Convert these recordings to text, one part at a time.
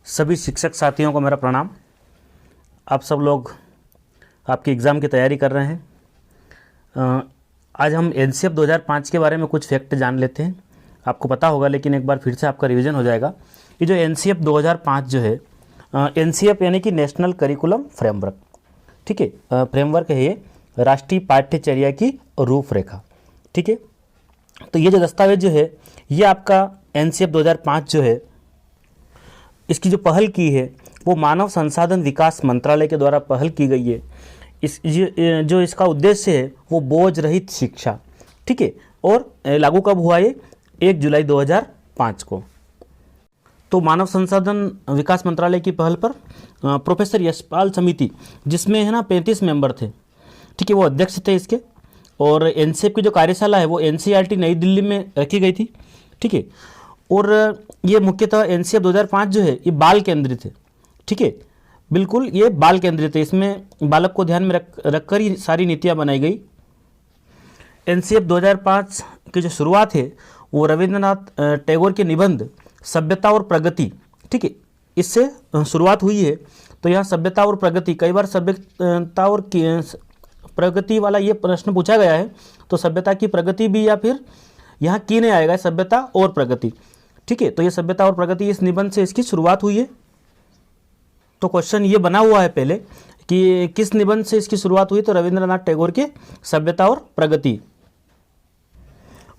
सभी शिक्षक साथियों को मेरा प्रणाम। आप सब लोग आपकी एग्ज़ाम की तैयारी कर रहे हैं। आज हम एनसीएफ 2005 के बारे में कुछ फैक्ट जान लेते हैं। आपको पता होगा लेकिन एक बार फिर से आपका रिवीजन हो जाएगा। ये जो एनसीएफ 2005 जो है, एनसीएफ यानी कि नेशनल करिकुलम फ्रेमवर्क, ठीक है, फ्रेमवर्क है ये, राष्ट्रीय पाठ्यचर्या की रूपरेखा, ठीक है। तो ये जो दस्तावेज जो है ये आपका एनसीएफ 2005 जो है, इसकी जो पहल की है वो मानव संसाधन विकास मंत्रालय के द्वारा पहल की गई है। जो इसका उद्देश्य है वो बोझ रहित शिक्षा, ठीक है। और लागू कब हुआ ये? 1 जुलाई 2005 को। तो मानव संसाधन विकास मंत्रालय की पहल पर प्रोफेसर यशपाल समिति, जिसमें है ना 35 मेंबर थे, ठीक है, वो अध्यक्ष थे इसके। और एनसीएफ की जो कार्यशाला है वो एनसीईआरटी नई दिल्ली में रखी गई थी, ठीक है। और ये मुख्यतः एनसीएफ 2005 जो है ये बाल केंद्रित है, ठीक है, बिल्कुल ये बाल केंद्रित है। इसमें बालक को ध्यान में रखकर ही सारी नीतियाँ बनाई गई। एनसीएफ 2005 की जो शुरुआत है वो रविंद्रनाथ टैगोर के निबंध सभ्यता और प्रगति, ठीक है, इससे शुरुआत हुई है। तो यहाँ सभ्यता और प्रगति, कई बार सभ्यता और प्रगति वाला ये प्रश्न पूछा गया है, तो सभ्यता की प्रगति भी या फिर यहाँ की नहीं आएगा, सभ्यता और प्रगति, ठीक है। तो ये सभ्यता और प्रगति इस निबंध से इसकी शुरुआत हुई है। तो क्वेश्चन ये बना हुआ है पहले कि किस निबंध से इसकी शुरुआत हुई, तो रविंद्रनाथ टैगोर के सभ्यता और प्रगति।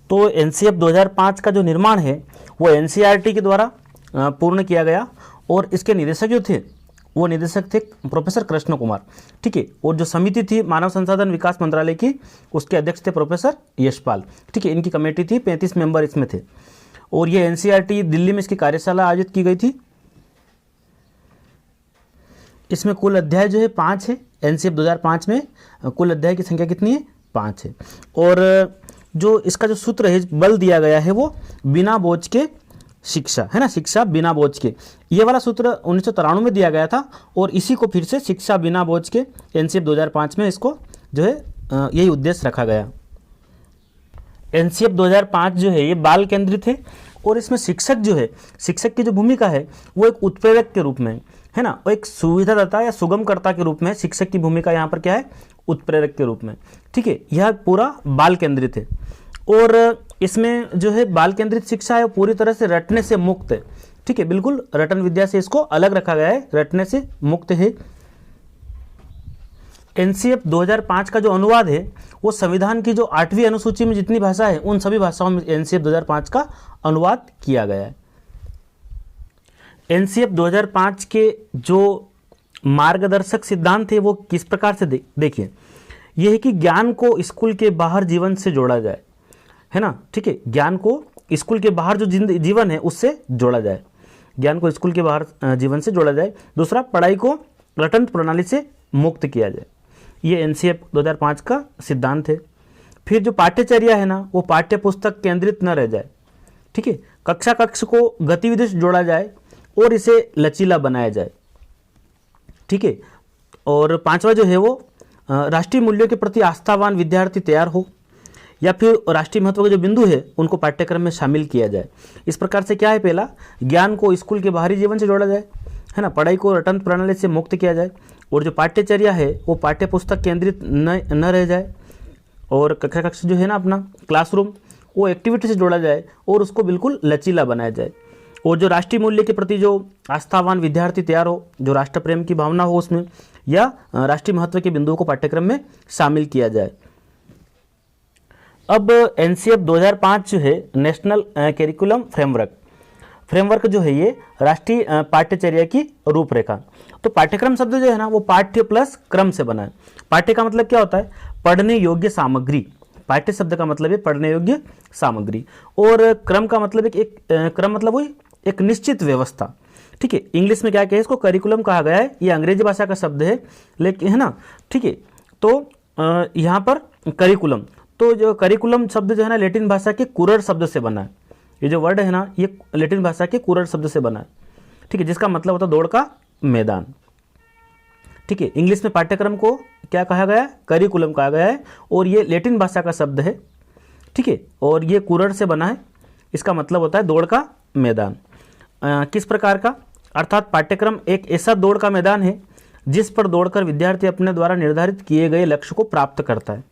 तो एनसीएफ 2005 का जो निर्माण है वो एनसीईआरटी के द्वारा पूर्ण किया गया। और इसके निदेशक जो थे वो निदेशक थे प्रोफेसर कृष्ण कुमार, ठीक है। और जो समिति थी मानव संसाधन विकास मंत्रालय की, उसके अध्यक्ष थे प्रोफेसर यशपाल, ठीक है। इनकी कमेटी थी, 35 मेंबर इसमें थे। और ये एनसीईआरटी दिल्ली में इसकी कार्यशाला आयोजित की गई थी। इसमें कुल अध्याय जो है 5 है। एनसीएफ 2005 में कुल अध्याय की संख्या कितनी है? 5 है। और जो इसका जो सूत्र है, बल दिया गया है वो बिना बोझ के शिक्षा, है ना, शिक्षा बिना बोझ के। ये वाला सूत्र 1993 में दिया गया था और इसी को फिर से शिक्षा बिना बोझ के एनसीएफ 2005 में इसको जो है यही उद्देश्य रखा गया। एनसीएफ 2005 जो है ये बाल केंद्रित है। और इसमें शिक्षक जो है, शिक्षक की जो भूमिका है वो एक उत्प्रेरक के रूप में है ना, वो एक सुविधादाता या सुगमकर्ता के रूप में शिक्षक की भूमिका यहाँ पर क्या है? उत्प्रेरक के रूप में, ठीक है। यह पूरा बाल केंद्रित है। और इसमें जो है बाल केंद्रित शिक्षा है वो पूरी तरह से रटने से मुक्त है, ठीक है, बिल्कुल रटन विद्या से इसको अलग रखा गया है, रटने से मुक्त है। एनसीएफ 2005 का जो अनुवाद है वो संविधान की जो 8वीं अनुसूची में जितनी भाषा है उन सभी भाषाओं में एनसीएफ 2005 का अनुवाद किया गया है। एनसीएफ 2005 के जो मार्गदर्शक सिद्धांत थे वो किस प्रकार से देखिए, यह है कि ज्ञान को स्कूल के बाहर जीवन से जोड़ा जाए, है ना, ठीक है। ज्ञान को स्कूल के बाहर जो जीवन है उससे जोड़ा जाए, ज्ञान को स्कूल के बाहर जीवन से जोड़ा जाए। दूसरा, पढ़ाई को रटंत प्रणाली से मुक्त किया जाए। ये एनसीएफ 2005 का सिद्धांत है। फिर जो पाठ्यचर्या है ना वो पाठ्य पुस्तक केंद्रित न रह जाए, ठीक है। कक्षा कक्ष को गतिविधि से जोड़ा जाए और इसे लचीला बनाया जाए, ठीक है। और 5वां जो है वो राष्ट्रीय मूल्यों के प्रति आस्थावान विद्यार्थी तैयार हो, या फिर राष्ट्रीय महत्व के जो बिंदु है उनको पाठ्यक्रम में शामिल किया जाए। इस प्रकार से क्या है, पहला ज्ञान को स्कूल के बाहरी जीवन से जोड़ा जाए, है ना, पढ़ाई को रटन प्रणाली से मुक्त किया जाए, और जो पाठ्यचर्या है वो पाठ्य पुस्तक केंद्रित न रह जाए, और कक्षा कक्ष जो है ना अपना क्लासरूम वो एक्टिविटी से जोड़ा जाए और उसको बिल्कुल लचीला बनाया जाए। और जो राष्ट्रीय मूल्य के प्रति जो आस्थावान विद्यार्थी तैयार हो, जो राष्ट्र प्रेम की भावना हो उसमें, या राष्ट्रीय महत्व के बिंदुओं को पाठ्यक्रम में शामिल किया जाए। अब एनसीएफ 2005 जो है नेशनल करिकुलम फ्रेमवर्क जो है ये राष्ट्रीय पाठ्यचर्या की रूपरेखा। तो पाठ्यक्रम शब्द जो है ना वो पाठ्य प्लस क्रम से बना है। पाठ्य का मतलब क्या होता है? पढ़ने योग्य सामग्री। पाठ्य शब्द का मतलब है पढ़ने योग्य सामग्री। और क्रम का मतलब क्रम मतलब वही एक निश्चित व्यवस्था, ठीक है। इंग्लिश में क्या कहे, इसको करिकुलम कहा गया है। ये अंग्रेजी भाषा का शब्द है लेकिन, है ना, ठीक है। तो यहाँ पर करिकुलम, तो जो करिकुलम शब्द जो है ना लैटिन भाषा के कुरर शब्द से बना है। ये जो वर्ड है ना ये लैटिन भाषा के कुरर शब्द से बना है, ठीक है, जिसका मतलब होता है दौड़ का मैदान, ठीक है। इंग्लिश में पाठ्यक्रम को क्या कहा गया है? करिकुलम कहा गया है। और ये लैटिन भाषा का शब्द है, ठीक है, और ये कुरर से बना है। इसका मतलब होता है दौड़ का मैदान। किस प्रकार का? अर्थात पाठ्यक्रम एक ऐसा दौड़ का मैदान है जिस पर दौड़कर विद्यार्थी अपने द्वारा निर्धारित किए गए लक्ष्य को प्राप्त करता है।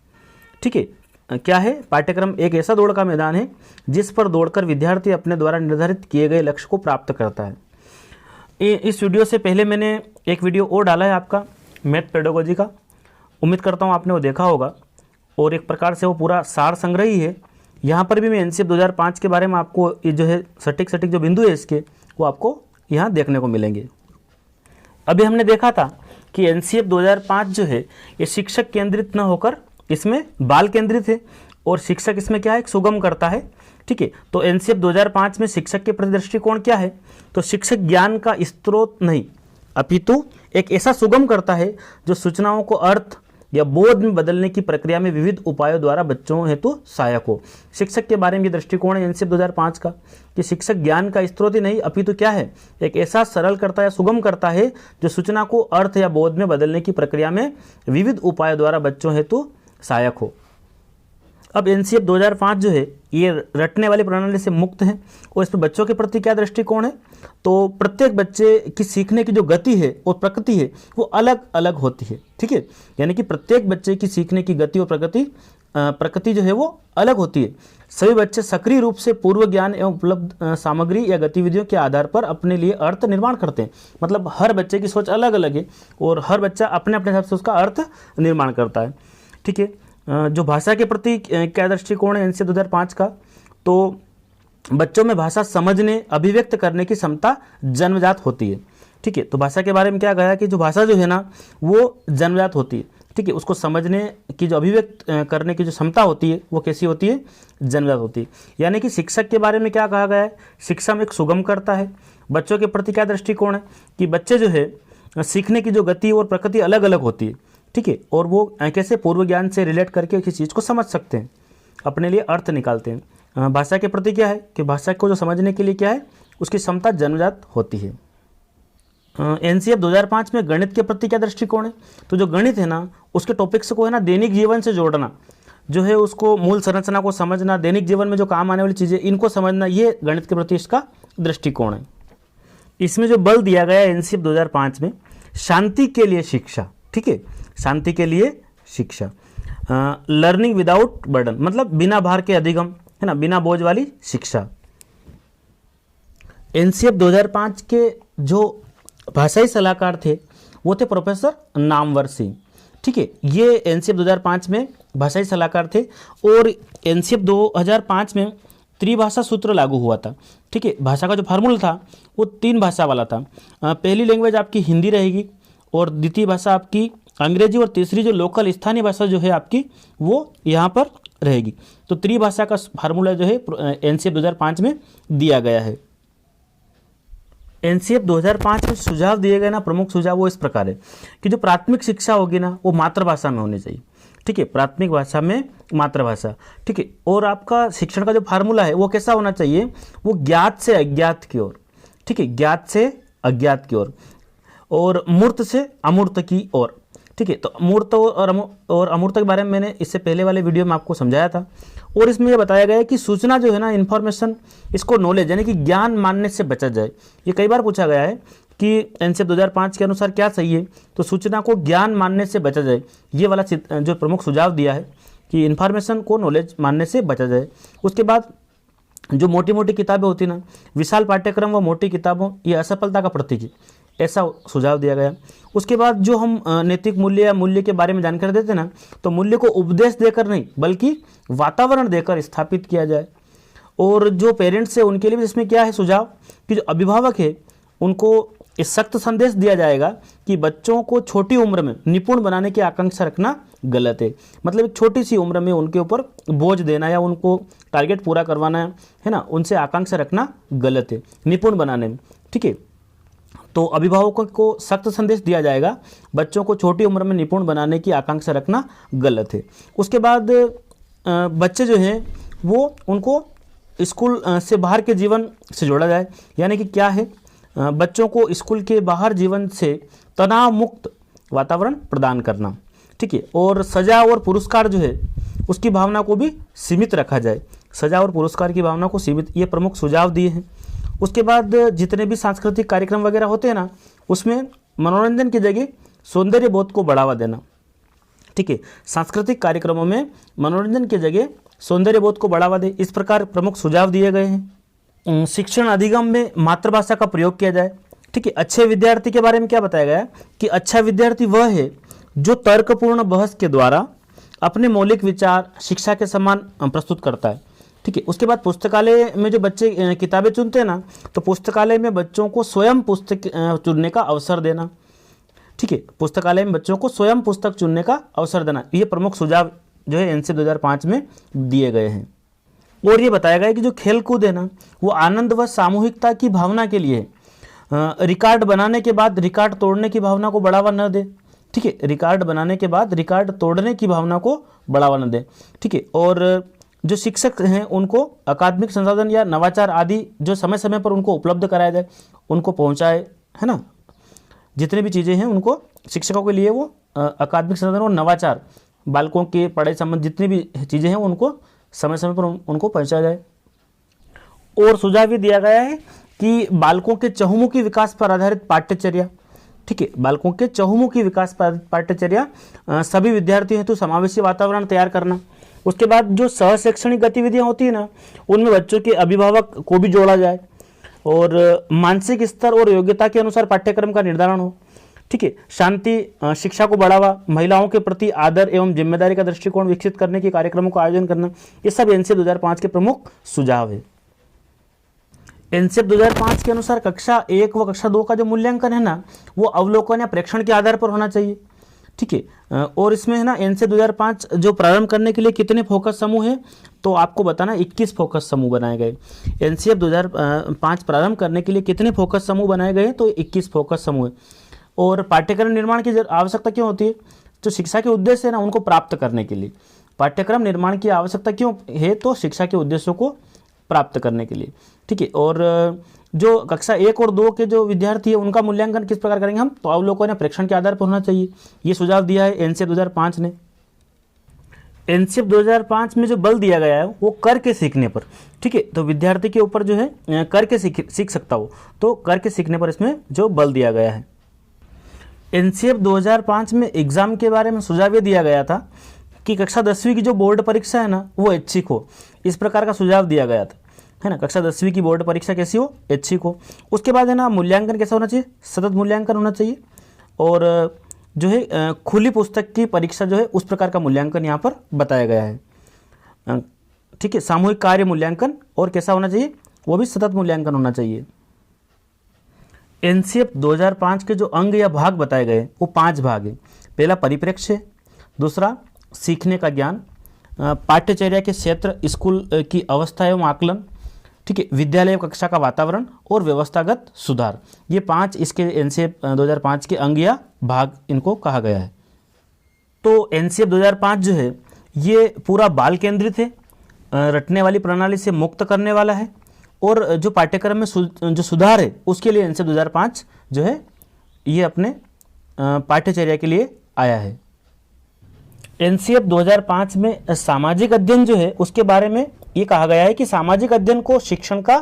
ठीक है, क्या है? पाठ्यक्रम एक ऐसा दौड़ का मैदान है जिस पर दौड़कर विद्यार्थी अपने द्वारा निर्धारित किए गए लक्ष्य को प्राप्त करता है। इस वीडियो से पहले मैंने एक वीडियो और डाला है आपका मैथ पेडागोजी का, उम्मीद करता हूँ आपने वो देखा होगा, और एक प्रकार से वो पूरा सार संग्रह ही है। यहाँ पर भी मैं एनसीएफ 2005 के बारे में आपको ये जो है सटीक जो बिंदु है इसके, वो आपको यहाँ देखने को मिलेंगे। अभी हमने देखा था कि एनसीएफ 2005 जो है ये शिक्षक केंद्रित न होकर इसमें बाल केंद्रित है, और शिक्षक इसमें क्या है, एक सुगम करता है। ठीक है, तो एनसीएफ 2005 में शिक्षक के प्रति दृष्टिकोण क्या है? तो शिक्षक ज्ञान का स्रोत नहीं अपितु एक ऐसा सुगम करता है जो सूचनाओं को अर्थ या बोध में बदलने की प्रक्रिया में विविध उपायों द्वारा बच्चों हेतु सहायक हो। शिक्षक के बारे में ये दृष्टिकोण है एनसीएफ 2005 का कि शिक्षक ज्ञान का स्रोत ही नहीं अपितु क्या है, एक ऐसा सरल करता है, सुगम करता है जो सूचना को अर्थ या बोध में बदलने की प्रक्रिया में विविध उपायों द्वारा बच्चों हेतु सहायक हो। अब एनसीएफ 2005 जो है ये रटने वाली प्रणाली से मुक्त है, और इसमें बच्चों के प्रति क्या दृष्टिकोण है? तो प्रत्येक बच्चे की सीखने की जो गति है और प्रकृति है वो अलग अलग होती है। ठीक है, यानी कि प्रत्येक बच्चे की सीखने की गति और प्रकृति जो है वो अलग होती है। सभी बच्चे सक्रिय रूप से पूर्व ज्ञान एवं उपलब्ध सामग्री या गतिविधियों के आधार पर अपने लिए अर्थ निर्माण करते हैं। मतलब हर बच्चे की सोच अलग अलग है और हर बच्चा अपने अपने हिसाब से उसका अर्थ निर्माण करता है। ठीक है, जो भाषा के प्रति क्या दृष्टिकोण है एनसीएफ 2005 का? तो बच्चों में भाषा समझने, अभिव्यक्त करने की क्षमता जन्मजात होती है। ठीक है, तो भाषा के बारे में क्या कहा कि जो भाषा जो है ना वो जन्मजात होती है। ठीक है, उसको समझने की जो अभिव्यक्त करने की जो क्षमता होती है वो कैसी होती है? जन्मजात होती है। यानी कि शिक्षक के बारे में क्या कहा गया है? शिक्षा में एक सुगम करता है। बच्चों के प्रति क्या दृष्टिकोण है कि बच्चे जो है सीखने की जो गति और प्रकृति अलग अलग होती है। ठीक है, और वो कैसे पूर्व ज्ञान से रिलेट करके किसी चीज़ को समझ सकते हैं, अपने लिए अर्थ निकालते हैं। भाषा के प्रति क्या है कि भाषा को जो समझने के लिए क्या है, उसकी क्षमता जन्मजात होती है। एनसीएफ 2005 में गणित के प्रति क्या दृष्टिकोण है? तो जो गणित है ना उसके टॉपिक्स को है ना दैनिक जीवन से जोड़ना, जो है उसको मूल संरचना को समझना, दैनिक जीवन में जो काम आने वाली चीज़ें इनको समझना, ये गणित के प्रति इसका दृष्टिकोण है। इसमें जो बल दिया गया है एनसीएफ 2005 में, शांति के लिए शिक्षा। ठीक है, शांति के लिए शिक्षा, लर्निंग विदाउट बर्डन, मतलब बिना भार के अधिगम, है ना, बिना बोझ वाली शिक्षा। एनसीएफ 2005 के जो भाषाई सलाहकार थे वो थे प्रोफेसर नामवर सिंह। ठीक है, ये एनसीएफ 2005 में भाषाई सलाहकार थे, और एनसीएफ 2005 में त्रिभाषा सूत्र लागू हुआ था। ठीक है, भाषा का जो फार्मूला था वो 3 भाषा वाला था। पहली लैंग्वेज आपकी हिंदी रहेगी, और द्वितीय भाषा आपकी अंग्रेजी, और तीसरी जो लोकल स्थानीय भाषा जो है आपकी वो यहाँ पर रहेगी। तो त्रिभाषा का फार्मूला जो है एनसीएफ 2005 में दिया गया है। एनसीएफ 2005 में सुझाव दिए गए ना, प्रमुख सुझाव वो इस प्रकार है कि जो प्राथमिक शिक्षा होगी ना वो मातृभाषा में होनी चाहिए। ठीक है, प्राथमिक भाषा में मातृभाषा। ठीक है, और आपका शिक्षण का जो फार्मूला है वो कैसा होना चाहिए? वो ज्ञात से अज्ञात की ओर। ठीक है, ज्ञात से अज्ञात की ओर, और मूर्त से अमूर्त की ओर। ठीक है, तो मूर्त और अमूर्त के बारे में मैंने इससे पहले वाले वीडियो में आपको समझाया था, और इसमें यह बताया गया है कि सूचना जो है ना, इन्फॉर्मेशन, इसको नॉलेज यानी कि ज्ञान मानने से बचा जाए। ये कई बार पूछा गया है कि एनसीएफ 2005 के अनुसार क्या सही है? तो सूचना को ज्ञान मानने से बचा जाए, ये वाला जो प्रमुख सुझाव दिया है कि इन्फॉर्मेशन को नॉलेज मानने से बचा जाए। उसके बाद जो मोटी मोटी किताबें होती ना, विशाल पाठ्यक्रम व मोटी किताबों, ये असफलता का प्रतीक है, ऐसा सुझाव दिया गया। उसके बाद जो हम नैतिक मूल्य या मूल्य के बारे में जानकारी देते ना, तो मूल्य को उपदेश देकर नहीं बल्कि वातावरण देकर स्थापित किया जाए। और जो पेरेंट्स है उनके लिए भी इसमें क्या है सुझाव कि जो अभिभावक है उनको इस सख्त संदेश दिया जाएगा कि बच्चों को छोटी उम्र में निपुण बनाने की आकांक्षा रखना गलत है। मतलब एक छोटी सी उम्र में उनके ऊपर बोझ देना या उनको टारगेट पूरा करवाना है ना, उनसे आकांक्षा रखना गलत है निपुण बनाने में। ठीक है, तो अभिभावकों को सख्त संदेश दिया जाएगा, बच्चों को छोटी उम्र में निपुण बनाने की आकांक्षा रखना गलत है। उसके बाद बच्चे जो हैं वो उनको स्कूल से बाहर के जीवन से जोड़ा जाए, यानी कि क्या है, बच्चों को स्कूल के बाहर जीवन से तनाव मुक्त वातावरण प्रदान करना। ठीक है, और सजा और पुरस्कार जो है उसकी भावना को भी सीमित रखा जाए, सजा और पुरस्कार की भावना को सीमित, ये प्रमुख सुझाव दिए हैं। उसके बाद जितने भी सांस्कृतिक कार्यक्रम वगैरह होते हैं ना, उसमें मनोरंजन की जगह सौंदर्य बोध को बढ़ावा देना। ठीक है, सांस्कृतिक कार्यक्रमों में मनोरंजन की जगह सौंदर्य बोध को बढ़ावा दे, इस प्रकार प्रमुख सुझाव दिए गए हैं। शिक्षण अधिगम में मातृभाषा का प्रयोग किया जाए। ठीक है, अच्छे विद्यार्थी के बारे में क्या बताया गया है कि अच्छा विद्यार्थी वह है जो तर्कपूर्ण बहस के द्वारा अपने मौलिक विचार शिक्षा के समान प्रस्तुत करता है। ठीक है, उसके बाद पुस्तकालय में जो बच्चे किताबें चुनते हैं ना, तो पुस्तकालय में बच्चों को स्वयं पुस्तक चुनने का अवसर देना। ठीक है, पुस्तकालय में बच्चों को स्वयं पुस्तक चुनने का अवसर देना, ये प्रमुख सुझाव जो है एनसीएफ 2005 में दिए गए हैं। और ये बताया गया है कि जो खेल कूद है ना, वो आनंद व सामूहिकता की भावना के लिए रिकॉर्ड बनाने के बाद रिकॉर्ड तोड़ने की भावना को बढ़ावा न दे। ठीक है, रिकॉर्ड बनाने के बाद रिकॉर्ड तोड़ने की भावना को बढ़ावा न दे। ठीक है, और जो शिक्षक हैं उनको अकादमिक संसाधन या नवाचार आदि जो समय समय पर उनको उपलब्ध कराया जाए, उनको पहुंचाए, है ना। जितने भी चीज़ें हैं उनको शिक्षकों के लिए वो अकादमिक संसाधन और नवाचार, बालकों के पढ़ाई संबंध जितनी भी चीज़ें हैं उनको समय समय पर उनको पहुंचाया जाए। और सुझाव भी दिया गया है कि बालकों के चहुमुखी विकास पर आधारित पाठ्यचर्या। ठीक है, बालकों के चहुमुखी विकास पर पाठ्यचर्या सभी विद्यार्थियों हेतु समावेशी वातावरण तैयार करना। उसके बाद जो सह शैक्षणिक गतिविधियां होती है ना, उनमें बच्चों के अभिभावक को भी जोड़ा जाए और मानसिक स्तर और योग्यता के अनुसार पाठ्यक्रम का निर्धारण हो। ठीक है, शांति शिक्षा को बढ़ावा, महिलाओं के प्रति आदर एवं जिम्मेदारी का दृष्टिकोण विकसित करने के कार्यक्रमों का आयोजन करना, ये सब एनसीएफ 2005 के प्रमुख सुझाव है। एनसीएफ 2005 के अनुसार कक्षा 1 व कक्षा 2 का जो मूल्यांकन है ना, वो अवलोकन या प्रेक्षण के आधार पर होना चाहिए। ठीक है, और इसमें है ना एनसीएफ 2005 जो प्रारंभ करने के लिए कितने फोकस समूह हैं, तो आपको बताना 21 फोकस समूह बनाए गए। एनसीएफ 2005 प्रारंभ करने के लिए कितने फोकस समूह बनाए गए, तो 21 फोकस समूह है। और पाठ्यक्रम निर्माण की आवश्यकता क्यों होती है, जो शिक्षा के उद्देश्य है ना उनको प्राप्त करने के लिए पाठ्यक्रम निर्माण की आवश्यकता क्यों है, तो शिक्षा के उद्देश्यों को प्राप्त करने के लिए। ठीक है, और जो कक्षा 1 और 2 के जो विद्यार्थी है उनका मूल्यांकन किस प्रकार करेंगे हम, तो अवलोकन या प्रेक्षण के आधार पर होना चाहिए, ये सुझाव दिया है एनसीएफ 2005 ने। एनसीएफ 2005 में जो बल दिया गया है वो करके सीखने पर। ठीक है, तो विद्यार्थी के ऊपर जो है करके सीख सकता हो, तो करके सीखने पर इसमें जो बल दिया गया है। एनसीएफ 2005 में एग्जाम के बारे में सुझाव ये दिया गया था कि कक्षा 10वीं की जो बोर्ड परीक्षा है ना वो ऐच्छिक हो, इस प्रकार का सुझाव दिया गया था, है ना। कक्षा 10वीं की बोर्ड परीक्षा कैसी हो, ऐच्छिक हो। उसके बाद है ना मूल्यांकन कैसा होना चाहिए, सतत मूल्यांकन होना चाहिए। और जो है खुली पुस्तक की परीक्षा जो है उस प्रकार का मूल्यांकन यहाँ पर बताया गया है। ठीक है, सामूहिक कार्य मूल्यांकन और कैसा होना चाहिए, वो भी सतत मूल्यांकन होना चाहिए। एनसीएफ 2005 के जो अंग या भाग बताए गए वो 5 भाग है। पहला परिप्रेक्ष्य, दूसरा सीखने का ज्ञान, पाठ्यचर्या के क्षेत्र, स्कूल की अवस्था एवं आकलन, ठीक है, विद्यालय कक्षा का वातावरण और व्यवस्थागत सुधार, ये 5 इसके एनसीएफ 2005 के अंग या भाग इनको कहा गया है। तो एनसीएफ 2005 जो है ये पूरा बाल केंद्रित है, रटने वाली प्रणाली से मुक्त करने वाला है, और जो पाठ्यक्रम में जो सुधार है उसके लिए एनसीएफ 2005 जो है ये अपने पाठ्यचर्या के लिए आया है। एनसीएफ 2005 में सामाजिक अध्ययन जो है उसके बारे में ये कहा गया है कि सामाजिक अध्ययन को शिक्षण का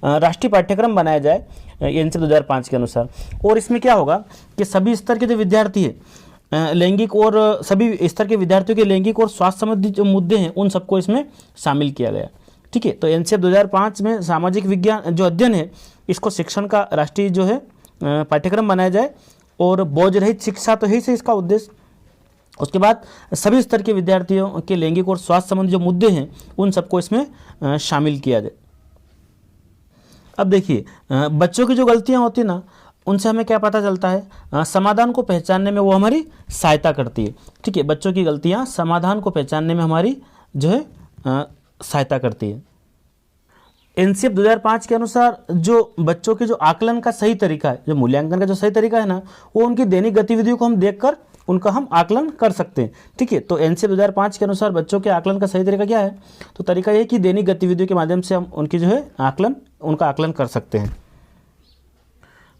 राष्ट्रीय पाठ्यक्रम बनाया जाए एनसीएफ 2005 के अनुसार। और इसमें क्या होगा कि सभी स्तर के जो विद्यार्थी है लैंगिक और सभी स्तर के विद्यार्थियों के लैंगिक और स्वास्थ्य संबंधी जो मुद्दे हैं उन सबको इसमें शामिल किया गया। ठीक है, तो एनसीएफ 2005 में सामाजिक विज्ञान जो अध्ययन है इसको शिक्षण का राष्ट्रीय जो है पाठ्यक्रम बनाया जाए, और बोझ रहित शिक्षा तो है ही इसका उद्देश्य। उसके बाद सभी स्तर के विद्यार्थियों के लैंगिक और स्वास्थ्य संबंधी जो मुद्दे हैं उन सबको इसमें शामिल किया जाए। अब देखिए बच्चों की जो गलतियां होती है ना उनसे हमें क्या पता चलता है, समाधान को पहचानने में वो हमारी सहायता करती है। ठीक है, बच्चों की गलतियां समाधान को पहचानने में हमारी जो है सहायता करती है। एनसीएफ 2005 के अनुसार जो बच्चों के जो आकलन का सही तरीका है, जो मूल्यांकन का जो सही तरीका है ना, वो उनकी दैनिक गतिविधियों को हम देखकर उनका हम आकलन कर सकते हैं। ठीक है, तो एनसीएफ 2005 के अनुसार बच्चों के आकलन का सही तरीका क्या है, तो तरीका ये है कि दैनिक गतिविधियों के माध्यम से हम उनकी जो है उनका आकलन कर सकते हैं।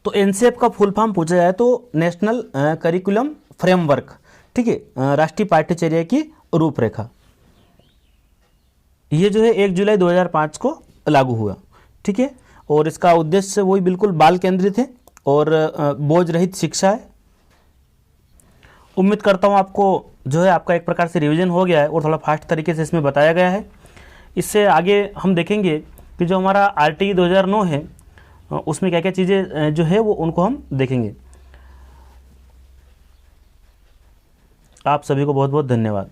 तो एनसीएफ का फुल फॉर्म पूछा जाए तो नेशनल करिकुलम फ्रेमवर्क, ठीक है, राष्ट्रीय पाठ्यचर्या की रूपरेखा, ये जो है 1 जुलाई 2005 को लागू हुआ। ठीक है, और इसका उद्देश्य वही बिल्कुल बाल केंद्रित है और बोझ रहित शिक्षा है। उम्मीद करता हूँ आपको जो है आपका एक प्रकार से रिवीजन हो गया है और थोड़ा फास्ट तरीके से इसमें बताया गया है। इससे आगे हम देखेंगे कि जो हमारा RTE 2009 है उसमें क्या क्या चीज़ें जो है वो उनको हम देखेंगे। आप सभी को बहुत बहुत धन्यवाद।